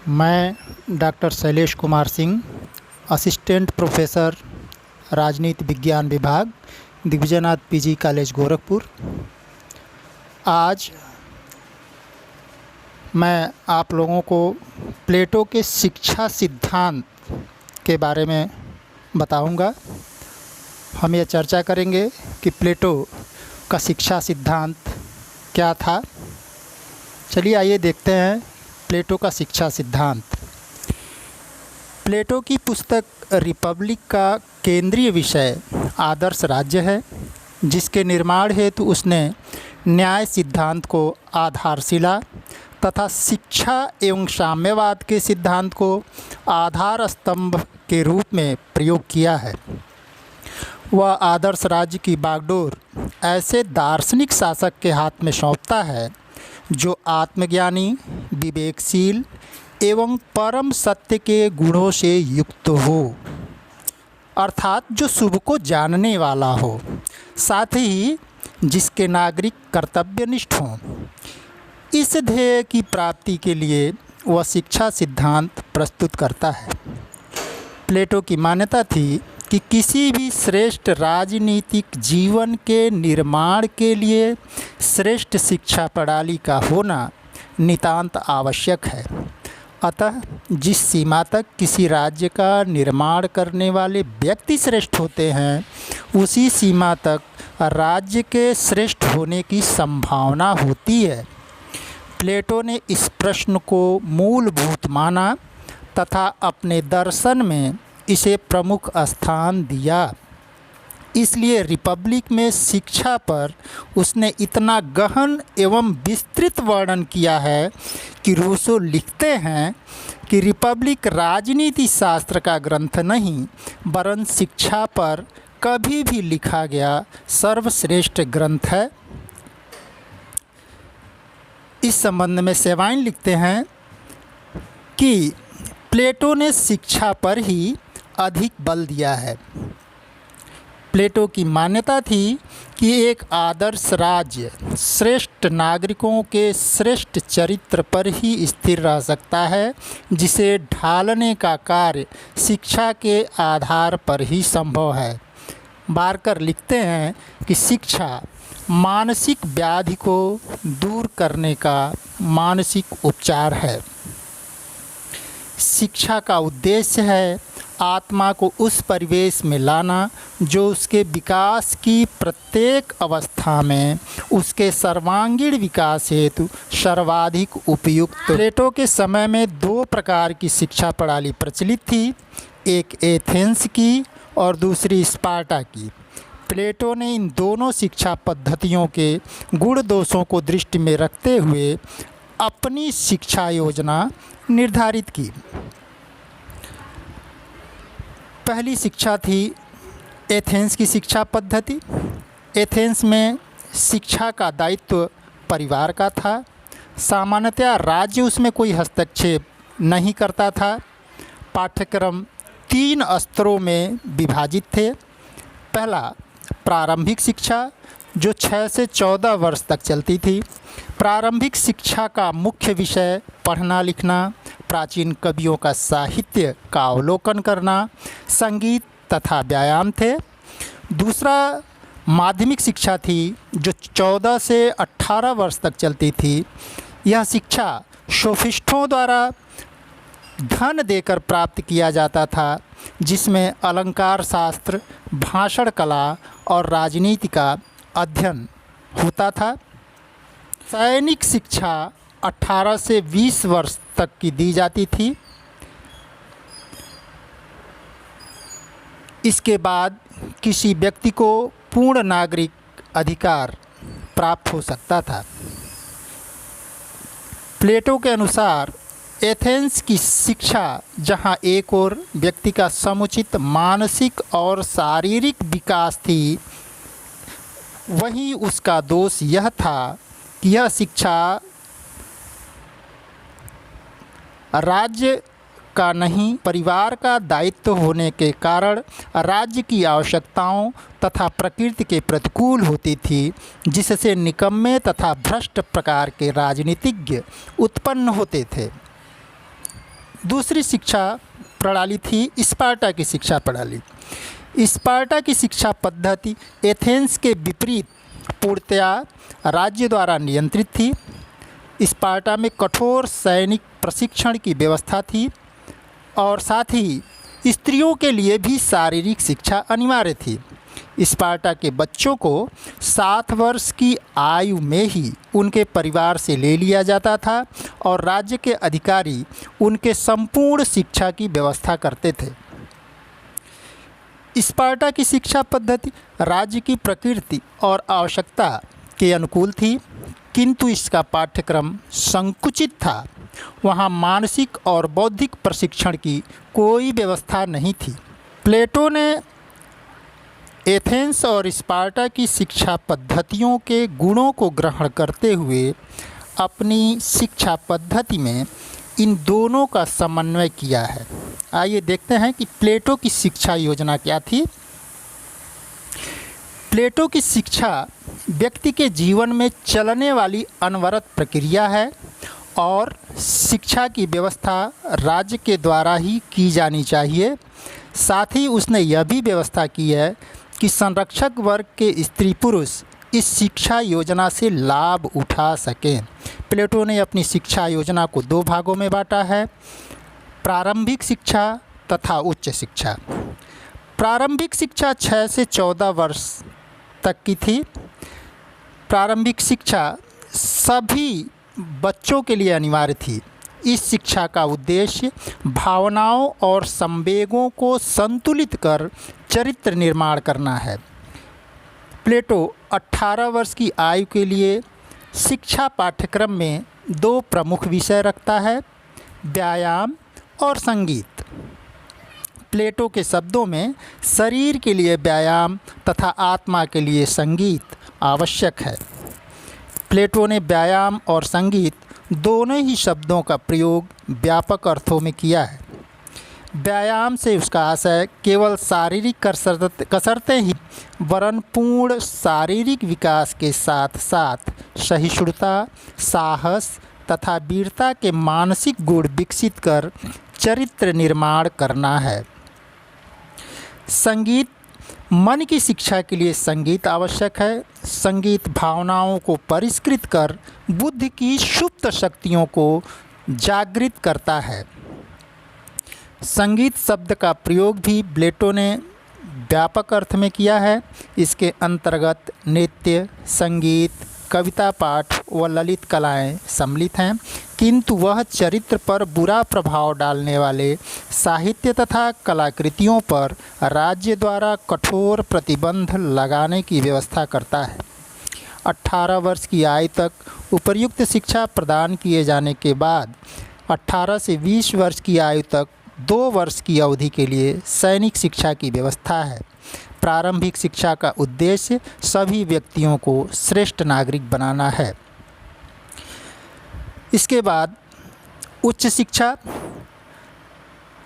मैं doctor Shailesh Kumar Singh, assistant professor राजनीति विज्ञान विभाग, दिग्विजयनाथ पीजी कॉलेज गोरखपुर। आज मैं आप लोगों को प्लेटो के शिक्षा सिद्धांत के बारे में बताऊंगा। हम ये चर्चा करेंगे कि प्लेटो का शिक्षा सिद्धांत क्या था। चलिए आइए देखते हैं प्लेटो का शिक्षा सिद्धांत। प्लेटो की पुस्तक रिपब्लिक का केंद्रीय विषय आदर्श राज्य है, जिसके निर्माण हेतु उसने न्याय सिद्धांत को आधारशिला तथा शिक्षा एवं साम्यवाद के सिद्धांत को आधार स्तंभ के रूप में प्रयोग किया है। वह आदर्श राज्य की बागडोर ऐसे दार्शनिक शासक के हाथ में सौंपता है जो आत्मज्ञानी, विवेकशील एवं परम सत्य के गुणों से युक्त हो, अर्थात जो शुभ को जानने वाला हो, साथ ही जिसके नागरिक कर्तव्यनिष्ठ हों। इस ध्येय की प्राप्ति के लिए वह शिक्षा सिद्धांत प्रस्तुत करता है। प्लेटो की मान्यता थी कि किसी भी श्रेष्ठ राजनीतिक जीवन के निर्माण के लिए श्रेष्ठ शिक्षा प्रणाली का होना नितांत आवश्यक है। अतः जिस सीमा तक किसी राज्य का निर्माण करने वाले व्यक्ति श्रेष्ठ होते हैं, उसी सीमा तक राज्य के श्रेष्ठ होने की संभावना होती है। प्लेटो ने इस प्रश्न को मूलभूत माना तथा अपने दर्शन में इसे प्रमुख स्थान दिया। इसलिए रिपब्लिक में शिक्षा पर उसने इतना गहन एवं विस्तृत वर्णन किया है कि रूसो लिखते हैं कि रिपब्लिक राजनीति शास्त्र का ग्रंथ नहीं, वरन शिक्षा पर कभी भी लिखा गया सर्वश्रेष्ठ ग्रंथ है। इस संबंध में सेवाइन लिखते हैं कि प्लेटो ने शिक्षा पर ही अधिक बल दिया है। प्लेटो की मान्यता थी कि एक आदर्श राज्य श्रेष्ठ नागरिकों के श्रेष्ठ चरित्र पर ही स्थिर रह सकता है, जिसे ढालने का कार्य शिक्षा के आधार पर ही संभव है। बारकर लिखते हैं कि शिक्षा मानसिक व्याधि को दूर करने का मानसिक उपचार है। शिक्षा का उद्देश्य है आत्मा को उस परिवेश में लाना जो उसके विकास की प्रत्येक अवस्था में उसके सर्वांगीण विकास हेतु सर्वाधिक उपयुक्त। प्लेटो के समय में दो प्रकार की शिक्षा प्रणाली प्रचलित थी, एक एथेंस की और दूसरी स्पार्टा की। प्लेटो ने इन दोनों शिक्षा पद्धतियों के गुण दोषों को दृष्टि में रखते हुए अपनी शिक्षा योजना निर्धारित की। पहली शिक्षा थी एथेंस की शिक्षा पद्धति। एथेंस में शिक्षा का दायित्व परिवार का था। सामान्यतया राज्य उसमें कोई हस्तक्षेप नहीं करता था। पाठ्यक्रम 3 स्तरों में विभाजित थे। पहला प्रारंभिक शिक्षा, जो 6 से 14 वर्ष तक चलती थी। प्रारंभिक शिक्षा का मुख्य विषय पढ़ना लिखना, प्राचीन कवियों का साहित्य का अवलोकन करना, संगीत तथा व्यायाम थे। दूसरा माध्यमिक शिक्षा थी, जो 14 से 18 वर्ष तक चलती थी। यह शिक्षा सोफिस्टों द्वारा धन देकर प्राप्त किया जाता था, जिसमें अलंकार शास्त्र, भाषण कला और राजनीति का अध्ययन होता था। सैनिक शिक्षा 18 से 20 वर्ष तक की दी जाती थी। इसके बाद किसी व्यक्ति को पूर्ण नागरिक अधिकार प्राप्त हो सकता था। प्लेटो के अनुसार एथेंस की शिक्षा, जहां एक ओर व्यक्ति का समुचित मानसिक और शारीरिक विकास थी, वहीं उसका दोष यह था कि यह शिक्षा राज्य का नहीं, परिवार का दायित्व होने के कारण राज्य की आवश्यकताओं तथा प्रकृति के प्रतिकूल होती थी, जिससे निकम्मे तथा भ्रष्ट प्रकार के राजनीतिज्ञ उत्पन्न होते थे। दूसरी शिक्षा प्रणाली थी स्पार्टा की शिक्षा प्रणाली। स्पार्टा की शिक्षा पद्धति एथेंस के विपरीत पूर्णतया राज्य द्वारा नियंत्रित थी। स्पार्टा में कठोर सैनिक प्रशिक्षण की व्यवस्था थी और साथ ही स्त्रियों के लिए भी शारीरिक शिक्षा अनिवार्य थी। स्पार्टा के बच्चों को 7 वर्ष की आयु में ही उनके परिवार से ले लिया जाता था और राज्य के अधिकारी उनके संपूर्ण शिक्षा की व्यवस्था करते थे। स्पार्टा की शिक्षा पद्धति राज्य की प्रकृति और आवश्यकता के अनुकूल थी, किंतु इसका पाठ्यक्रम संकुचित था। वहाँ मानसिक और बौद्धिक प्रशिक्षण की कोई व्यवस्था नहीं थी। प्लेटो ने एथेंस और स्पार्टा की शिक्षा पद्धतियों के गुणों को ग्रहण करते हुए अपनी शिक्षा पद्धति में इन दोनों का समन्वय किया है। आइए देखते हैं कि प्लेटो की शिक्षा योजना क्या थी। प्लेटो की शिक्षा व्यक्ति के जीवन में चलने वाली अनवरत प्रक्रिया है और शिक्षा की व्यवस्था राज्य के द्वारा ही की जानी चाहिए। साथ ही उसने यह भी व्यवस्था की है कि संरक्षक वर्ग के स्त्री पुरुष इस शिक्षा योजना से लाभ उठा सकें। प्लेटो ने अपनी शिक्षा योजना को 2 भागों में बांटा है, प्रारंभिक शिक्षा तथा उच्च शिक्षा। प्रारंभिक शिक्षा 6 से 14 वर्ष तक की थी। प्रारंभिक शिक्षा सभी बच्चों के लिए अनिवार्य थी। इस शिक्षा का उद्देश्य भावनाओं और संवेगों को संतुलित कर चरित्र निर्माण करना है। प्लेटो 18 वर्ष की आयु के लिए शिक्षा पाठ्यक्रम में 2 प्रमुख विषय रखता है, व्यायाम और संगीत। प्लेटो के शब्दों में शरीर के लिए व्यायाम तथा आत्मा के लिए संगीत आवश्यक है। प्लेटो ने व्यायाम और संगीत दोनों ही शब्दों का प्रयोग व्यापक अर्थों में किया है। व्यायाम से उसका आशय केवल शारीरिक कसरतें ही वरन पूर्ण शारीरिक विकास के साथ साथ सहिष्णुता, साहस तथा वीरता के मानसिक गुण विकसित कर चरित्र निर्माण करना है। संगीत मन की शिक्षा के लिए संगीत आवश्यक है। संगीत भावनाओं को परिष्कृत कर बुद्धि की सुप्त शक्तियों को जागृत करता है। संगीत शब्द का प्रयोग भी प्लेटो ने व्यापक अर्थ में किया है। इसके अंतर्गत नृत्य, संगीत, कविता पाठ व ललित कलाएं सम्मिलित हैं, किंतु वह चरित्र पर बुरा प्रभाव डालने वाले साहित्य तथा कलाकृतियों पर राज्य द्वारा कठोर प्रतिबंध लगाने की व्यवस्था करता है। 18 वर्ष की आयु तक उपर्युक्त शिक्षा प्रदान किए जाने के बाद 18 से 20 वर्ष की आयु तक 2 वर्ष की अवधि के लिए सैनिक शिक्षा की व्यवस्था है। प्रारंभिक शिक्षा का उद्देश्य सभी व्यक्तियों को श्रेष्ठ नागरिक बनाना है। इसके बाद उच्च शिक्षा।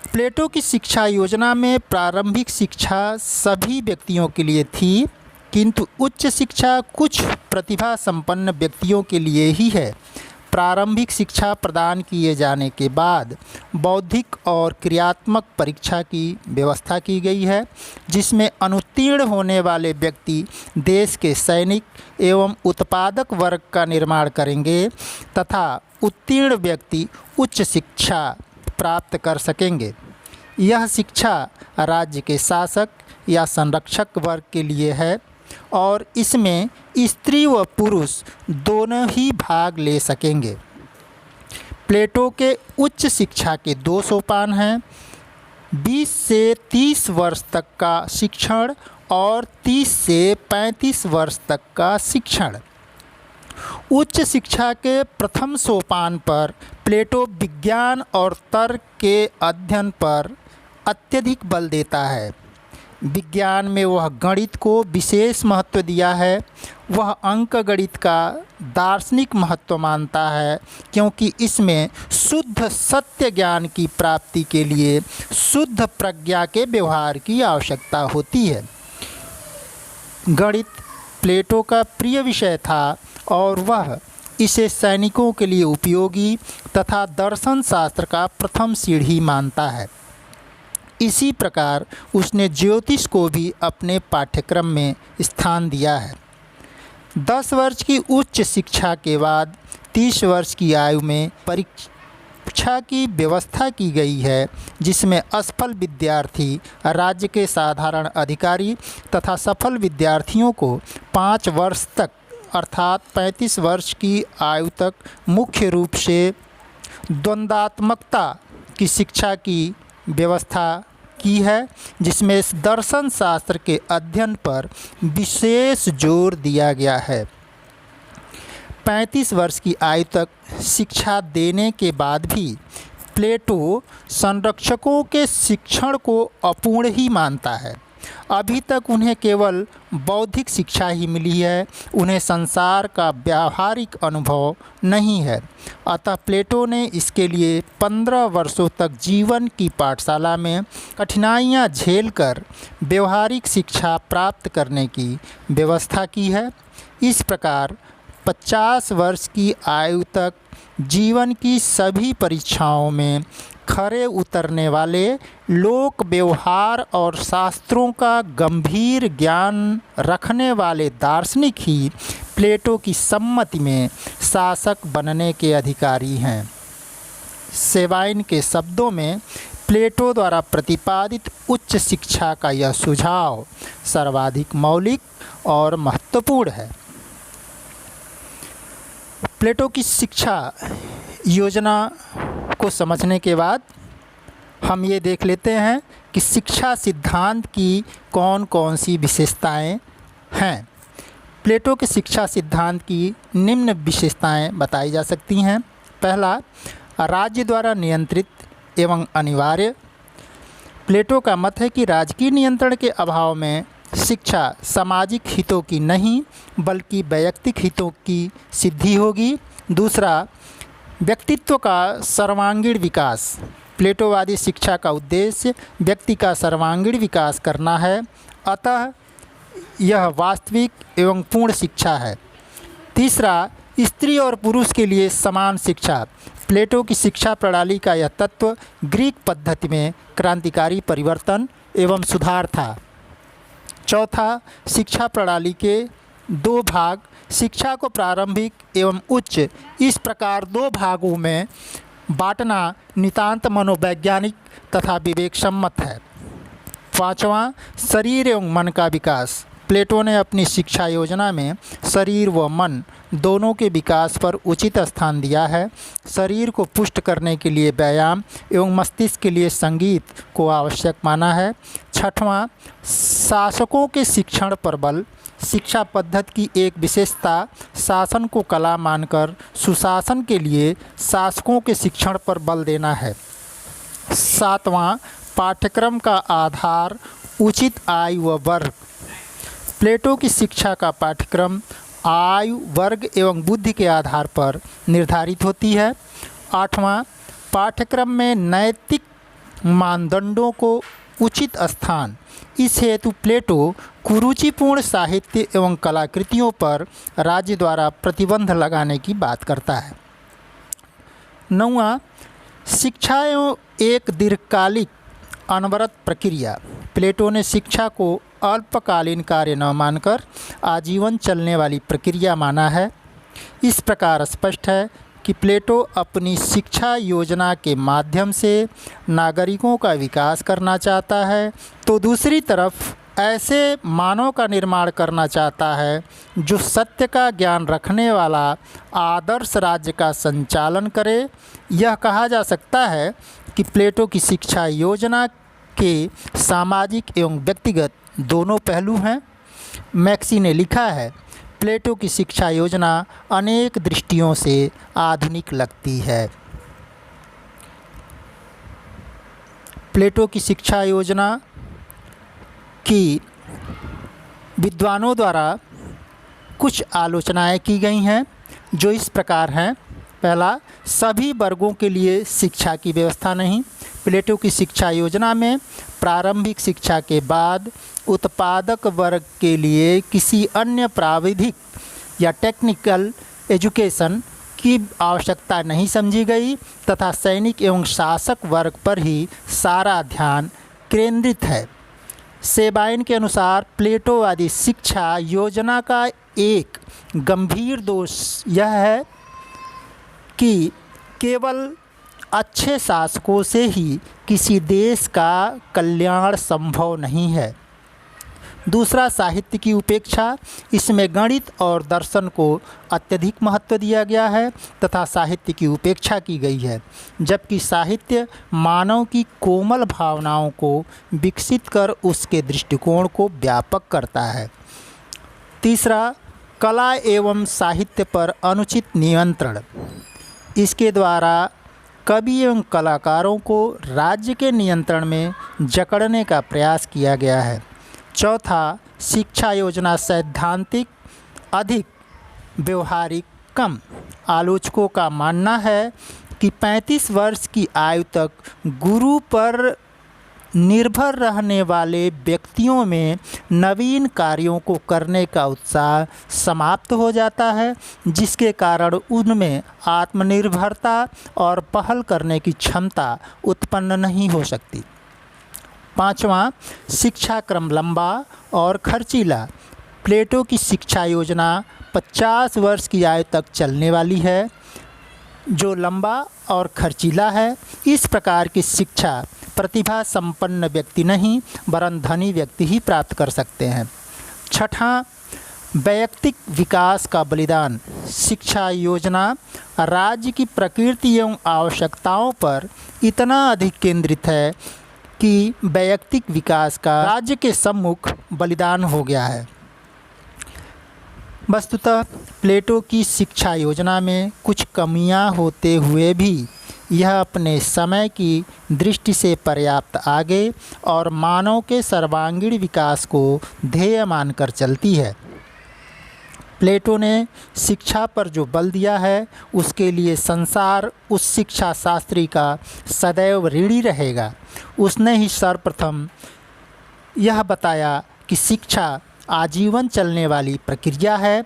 प्लेटो की शिक्षा योजना में प्रारंभिक शिक्षा सभी व्यक्तियों के लिए थी, किंतु उच्च शिक्षा कुछ प्रतिभा संपन्न व्यक्तियों के लिए ही है। प्रारंभिक शिक्षा प्रदान किए जाने के बाद बौद्धिक और क्रियात्मक परीक्षा की व्यवस्था की गई है, जिसमें अनुत्तीर्ण होने वाले व्यक्ति देश के सैनिक एवं उत्पादक वर्ग का निर्माण करेंगे तथा उत्तीर्ण व्यक्ति उच्च शिक्षा प्राप्त कर सकेंगे। यह शिक्षा राज्य के शासक या संरक्षक वर्ग के लिए है और इसमें स्त्री व पुरुष दोनों ही भाग ले सकेंगे। प्लेटो के उच्च शिक्षा के 2 सोपान हैं, 20 से 30 वर्ष तक का शिक्षण और 30 से 35 वर्ष तक का शिक्षण। उच्च शिक्षा के प्रथम सोपान पर प्लेटो विज्ञान और तर्क के अध्ययन पर अत्यधिक बल देता है। विज्ञान में वह गणित को विशेष महत्व दिया है। वह अंक गणित का दार्शनिक महत्व मानता है, क्योंकि इसमें शुद्ध सत्य ज्ञान की प्राप्ति के लिए शुद्ध प्रज्ञा के व्यवहार की आवश्यकता होती है। गणित प्लेटो का प्रिय विषय था और वह इसे सैनिकों के लिए उपयोगी तथा दर्शन शास्त्र का प्रथम सीढ़ी मानता है। इसी प्रकार उसने ज्योतिष को भी अपने पाठ्यक्रम में स्थान दिया है। 10 वर्ष की उच्च शिक्षा के बाद 30 वर्ष की आयु में परीक्षा की व्यवस्था की गई है, जिसमें असफल विद्यार्थी, राज्य के साधारण अधिकारी तथा सफल विद्यार्थियों को 5 वर्ष तक अर्थात 35 वर्ष की आयु तक मुख्य रूप से द्वंद्वात्मकता की शिक्षा की व्यवस्था की है, जिसमें दर्शन शास्त्र के अध्ययन पर विशेष जोर दिया गया है। 35 वर्ष की आयु तक शिक्षा देने के बाद भी प्लेटो संरक्षकों के शिक्षण को अपूर्ण ही मानता है। अभी तक उन्हें केवल बौद्धिक शिक्षा ही मिली है, उन्हें संसार का व्यावहारिक अनुभव नहीं है। अतः प्लेटो ने इसके लिए 15 वर्षों तक जीवन की पाठशाला में कठिनाइयाँ झेलकर व्यवहारिक शिक्षा प्राप्त करने की व्यवस्था की है। इस प्रकार 50 वर्ष की आयु तक जीवन की सभी परीक्षाओं में खरे उतरने वाले लोक व्यवहार और शास्त्रों का गंभीर ज्ञान रखने वाले दार्शनिक ही प्लेटो की सम्मति में शासक बनने के अधिकारी हैं। सेवाइन के शब्दों में प्लेटो द्वारा प्रतिपादित उच्च शिक्षा का यह सुझाव सर्वाधिक मौलिक और महत्वपूर्ण है। प्लेटो की शिक्षा योजना को समझने के बाद हम ये देख लेते हैं कि शिक्षा सिद्धांत की कौन कौन सी विशेषताएं हैं। प्लेटो के शिक्षा सिद्धांत की निम्न विशेषताएं बताई जा सकती हैं। पहला, राज्य द्वारा नियंत्रित एवं अनिवार्य। प्लेटो का मत है कि राजकीय नियंत्रण के अभाव में शिक्षा सामाजिक हितों की नहीं बल्कि वैयक्तिक हितों की सिद्धि होगी। दूसरा, व्यक्तित्व का सर्वांगीण विकास। प्लेटोवादी शिक्षा का उद्देश्य व्यक्ति का सर्वांगीण विकास करना है, अतः यह वास्तविक एवं पूर्ण शिक्षा है। तीसरा, स्त्री और पुरुष के लिए समान शिक्षा। प्लेटो की शिक्षा प्रणाली का यह तत्व ग्रीक पद्धति में क्रांतिकारी परिवर्तन एवं सुधार था। चौथा, शिक्षा प्रणाली के 2 भाग, शिक्षा को प्रारंभिक एवं उच्च, इस प्रकार 2 भागों में बांटना नितांत मनोवैज्ञानिक तथा विवेक सम्मत है। पाँचवां, शरीर एवं मन का विकास। प्लेटो ने अपनी शिक्षा योजना में शरीर व मन दोनों के विकास पर उचित स्थान दिया है। शरीर को पुष्ट करने के लिए व्यायाम एवं मस्तिष्क के लिए संगीत को आवश्यक माना है। छठवां, शासकों के शिक्षण पर बल। शिक्षा पद्धति की एक विशेषता शासन को कला मानकर सुशासन के लिए शासकों के शिक्षण पर बल देना है। सातवां, पाठ्यक्रम का आधार उचित आयु व वर्ग। प्लेटो की शिक्षा का पाठ्यक्रम आयु, वर्ग एवं बुद्धि के आधार पर निर्धारित होती है। आठवां, पाठ्यक्रम में नैतिक मानदंडों को उचित स्थान। इस हेतु प्लेटो कुरुचिपूर्ण साहित्य एवं कलाकृतियों पर राज्य द्वारा प्रतिबंध लगाने की बात करता है। नौवां, शिक्षा एवं एक दीर्घकालिक अनवरत प्रक्रिया। प्लेटो ने शिक्षा को अल्पकालीन कार्य न मानकर आजीवन चलने वाली प्रक्रिया माना है। इस प्रकार स्पष्ट है कि प्लेटो अपनी शिक्षा योजना के माध्यम से नागरिकों का विकास करना चाहता है, तो दूसरी तरफ ऐसे मानव का निर्माण करना चाहता है जो सत्य का ज्ञान रखने वाला आदर्श राज्य का संचालन करे। यह कहा जा सकता है कि प्लेटो की शिक्षा योजना के सामाजिक एवं व्यक्तिगत दोनों पहलू हैं। मैक्सी ने लिखा है, प्लेटो की शिक्षा योजना अनेक दृष्टियों से आधुनिक लगती है। प्लेटो की शिक्षा योजना की विद्वानों द्वारा कुछ आलोचनाएं की गई हैं जो इस प्रकार हैं। पहला, सभी वर्गों के लिए शिक्षा की व्यवस्था नहीं। प्लेटो की शिक्षा योजना में प्रारंभिक शिक्षा के बाद उत्पादक वर्ग के लिए किसी अन्य प्राविधिक या टेक्निकल एजुकेशन की आवश्यकता नहीं समझी गई तथा सैनिक एवं शासक वर्ग पर ही सारा ध्यान केंद्रित है। सेबाइन के अनुसार प्लेटोवादी शिक्षा योजना का एक गंभीर दोष यह है कि केवल अच्छे शासकों से ही किसी देश का कल्याण संभव नहीं है। दूसरा, साहित्य की उपेक्षा। इसमें गणित और दर्शन को अत्यधिक महत्व दिया गया है तथा साहित्य की उपेक्षा की गई है, जबकि साहित्य मानव की कोमल भावनाओं को विकसित कर उसके दृष्टिकोण को व्यापक करता है। तीसरा, कला एवं साहित्य पर अनुचित नियंत्रण। इसके द्वारा कवि एवं कलाकारों को राज्य के नियंत्रण में जकड़ने का प्रयास किया गया है। चौथा, शिक्षा योजना सैद्धांतिक, अधिक व्यवहारिक, कम। आलोचकों का मानना है कि 35 वर्ष की आयु तक गुरु पर निर्भर रहने वाले व्यक्तियों में नवीन कार्यों को करने का उत्साह समाप्त हो जाता है, जिसके कारण उनमें आत्मनिर्भरता और पहल करने की क्षमता उत्पन्न नहीं हो सकती। पाँचवां, शिक्षा क्रम लंबा और खर्चीला। प्लेटो की शिक्षा योजना 50 वर्ष की आयु तक चलने वाली है, जो लंबा और खर्चीला है। इस प्रकार की शिक्षा प्रतिभा संपन्न व्यक्ति नहीं वरन धनी व्यक्ति ही प्राप्त कर सकते हैं। छठा, वैयक्तिक विकास का बलिदान। शिक्षा योजना राज्य की प्रकृति एवं आवश्यकताओं पर इतना अधिक केंद्रित है कि वैयक्तिक विकास का राज्य के सम्मुख बलिदान हो गया है। वस्तुतः प्लेटो की शिक्षा योजना में कुछ कमियां होते हुए भी यह अपने समय की दृष्टि से पर्याप्त आगे और मानव के सर्वांगीण विकास को ध्येय मानकर चलती है। प्लेटो ने शिक्षा पर जो बल दिया है उसके लिए संसार उस शिक्षा शास्त्री का सदैव ऋणी रहेगा। उसने ही सर्वप्रथम यह बताया कि शिक्षा आजीवन चलने वाली प्रक्रिया है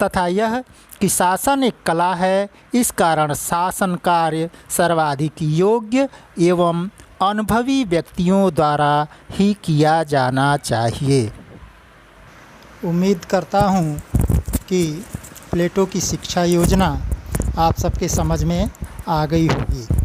तथा यह कि शासन एक कला है। इस कारण शासन कार्य सर्वाधिक योग्य एवं अनुभवी व्यक्तियों द्वारा ही किया जाना चाहिए। उम्मीद करता हूँ कि प्लेटो की शिक्षा योजना आप सबके समझ में आ गई होगी।